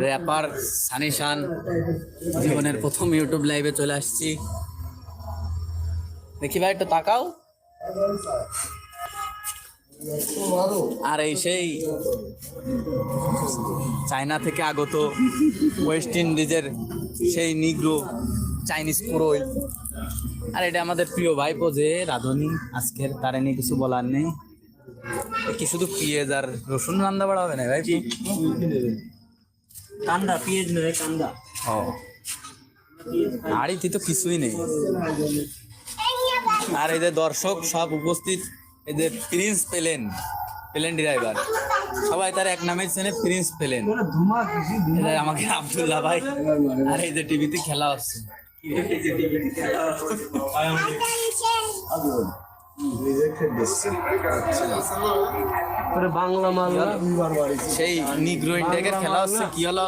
Wrapper Sunny শান জীবনের প্রথম YouTube লাইভে চলে আসছি। দেখি ভাই একটু তাকাও। আর এই সেই চায়না থেকে আগত ওয়েস্ট ইন্ডিজের সেই নিগ্রো চাইনিজ পুরোই। আর এটা আমাদের প্রিয় ভাইপো যে রাধুনি, আজকের তারে নিয়ে কিছু বলার নেই। কি শুধু পেঁয়াজ আর রসুন রান্না বাড়া হবে না ভাই? কান্দা পেঁয়াজ নয় কান্দা। ও আড়িতে তো কিছুই নেই। আর এই যে দর্শক সব উপস্থিত, এই যে প্রিন্স পেলেন, প্লেন ড্রাইভার, সবাই তার এক নামে চেনে, প্রিন্স পেলেন। আমাকে আব্দুল্লাহ ভাই। আর এই যে টিভিতে খেলা হচ্ছে, বাংলা মাল সেই নিগ্রো ইন্ডিয়াকে খেলা হচ্ছে। কি হল?